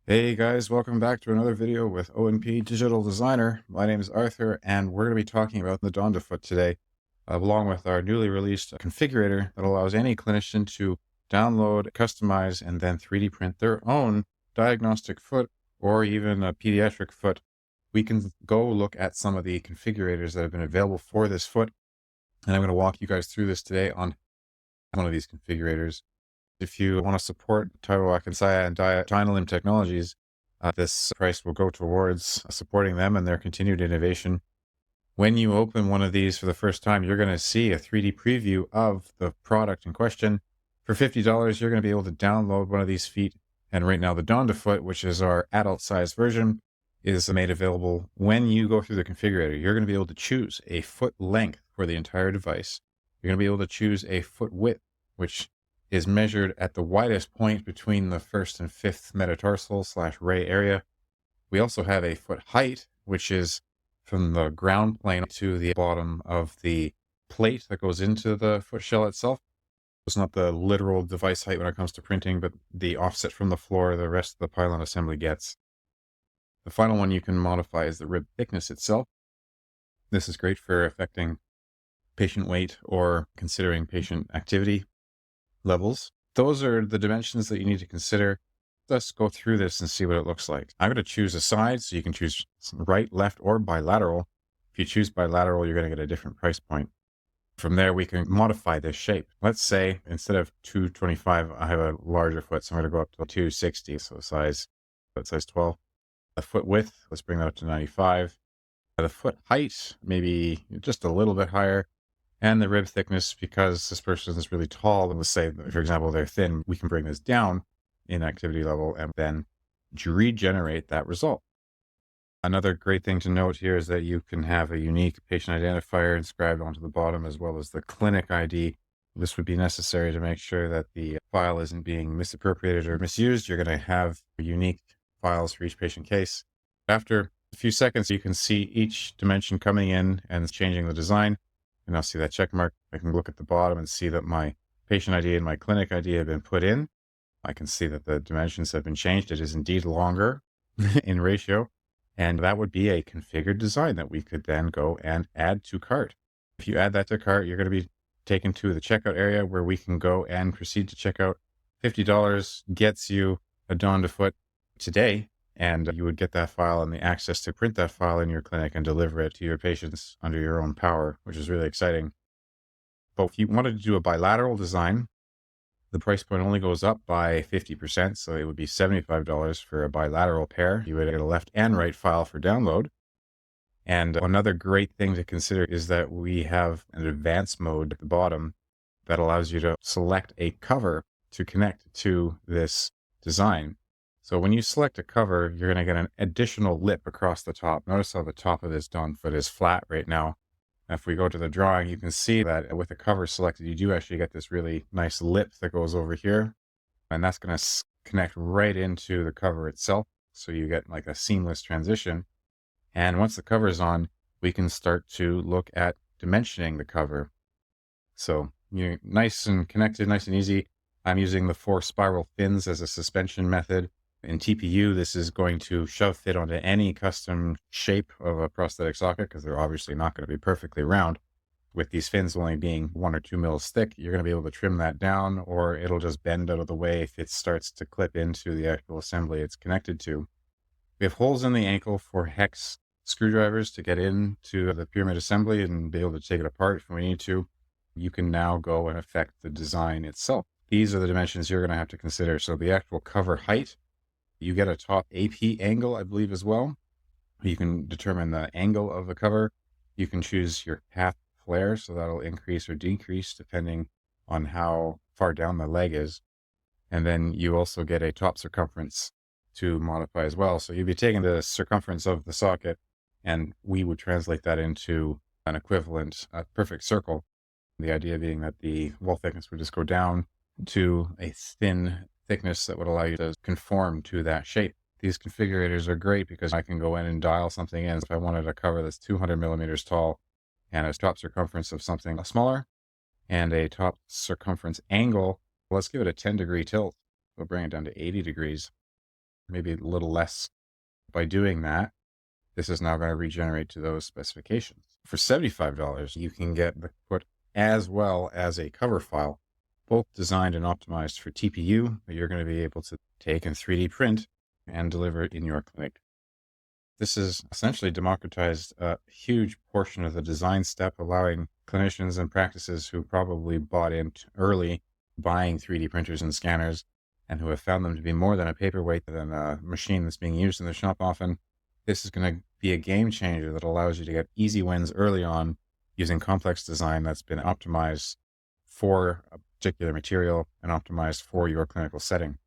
Hey guys, welcome back to another video with O&P Digital Designer. My name is Arthur, and we're going to be talking about the Donde Foot today, along with our newly released configurator that allows any clinician to download, customize, and then 3D print their own diagnostic foot or even a pediatric foot. We can go look at some of the configurators that have been available for this foot, and I'm going to walk you guys through this today on one of these configurators. If you want to support Taiwo Akansaya and Dynalimb Technologies, this price will go towards supporting them and their continued innovation. When you open one of these for the first time, you're going to see a 3D preview of the product in question. For $50, you're going to be able to download one of these feet. And right now, the Donde Foot, which is our adult size version, is made available. When you go through the configurator, you're going to be able to choose a foot length for the entire device. You're going to be able to choose a foot width, which is measured at the widest point between the first and fifth metatarsal/ray area. We also have a foot height, which is from the ground plane to the bottom of the plate that goes into the foot shell itself. It's not the literal device height when it comes to printing, but the offset from the floor the rest of the pylon assembly gets. The final one you can modify is the rib thickness itself. This is great for affecting patient weight or considering patient activity levels. Those are the dimensions that you need to consider. Let's go through this and see what it looks like. I'm going to choose a side, so you can choose right, left, or bilateral. If you choose bilateral, you're going to get a different price point. From there, we can modify this shape. Let's say instead of 225, I have a larger foot, so I'm going to go up to 260, so size 12. The foot width, let's bring that up to 95. The foot height, maybe just a little bit higher. And the rib thickness, because this person is really tall, and let's say, for example, they're thin, we can bring this down in activity level and then regenerate that result. Another great thing to note here is that you can have a unique patient identifier inscribed onto the bottom, as well as the clinic ID. This would be necessary to make sure that the file isn't being misappropriated or misused. You're going to have unique files for each patient case. After a few seconds, you can see each dimension coming in and changing the design. And I'll see that check mark. I can look at the bottom and see that my patient ID and my clinic ID have been put in. I can see that the dimensions have been changed. It is indeed longer in ratio. And that would be a configured design that we could then go and add to cart. If you add that to cart, you're going to be taken to the checkout area where we can go and proceed to check out. $50 gets you a Donde Foot today. And you would get that file and the access to print that file in your clinic and deliver it to your patients under your own power, which is really exciting. But if you wanted to do a bilateral design, the price point only goes up by 50%. So it would be $75 for a bilateral pair. You would get a left and right file for download. And another great thing to consider is that we have an advanced mode at the bottom that allows you to select a cover to connect to this design. So when you select a cover, you're going to get an additional lip across the top. Notice how the top of this Donde Foot is flat right now. If we go to the drawing, you can see that with the cover selected, you do actually get this really nice lip that goes over here. And that's going to connect right into the cover itself. So you get like a seamless transition. And once the cover is on, we can start to look at dimensioning the cover. So you're nice and connected, nice and easy. I'm using the 4 spiral fins as a suspension method. In TPU, this is going to shove fit onto any custom shape of a prosthetic socket because they're obviously not going to be perfectly round. With these fins only being 1 or 2 mils thick, you're going to be able to trim that down, or it'll just bend out of the way if it starts to clip into the actual assembly it's connected to. We have holes in the ankle for hex screwdrivers to get into the pyramid assembly and be able to take it apart if we need to. You can now go and affect the design itself. These are the dimensions you're going to have to consider. So the actual cover height, you get a top AP angle, I believe, as well. You can determine the angle of the cover. You can choose your path flare, so that'll increase or decrease depending on how far down the leg is. And then you also get a top circumference to modify as well. So you'd be taking the circumference of the socket, and we would translate that into an equivalent, a perfect circle. The idea being that the wall thickness would just go down to a thin thickness that would allow you to conform to that shape. These configurators are great because I can go in and dial something in. If I wanted a cover that's 200 millimeters tall and a top circumference of something smaller and a top circumference angle, let's give it a 10-degree tilt. We'll bring it down to 80 degrees. maybe a little less. By doing that, this is now going to regenerate to those specifications. For $75, you can get the foot as well as a cover file, both designed and optimized for TPU that you're going to be able to take and 3D print and deliver in your clinic. This has essentially democratized a huge portion of the design step, allowing clinicians and practices who probably bought in early buying 3D printers and scanners and who have found them to be more than a paperweight than a machine that's being used in the shop often. This is going to be a game changer that allows you to get easy wins early on using complex design that's been optimized for a particular material and optimized for your clinical setting.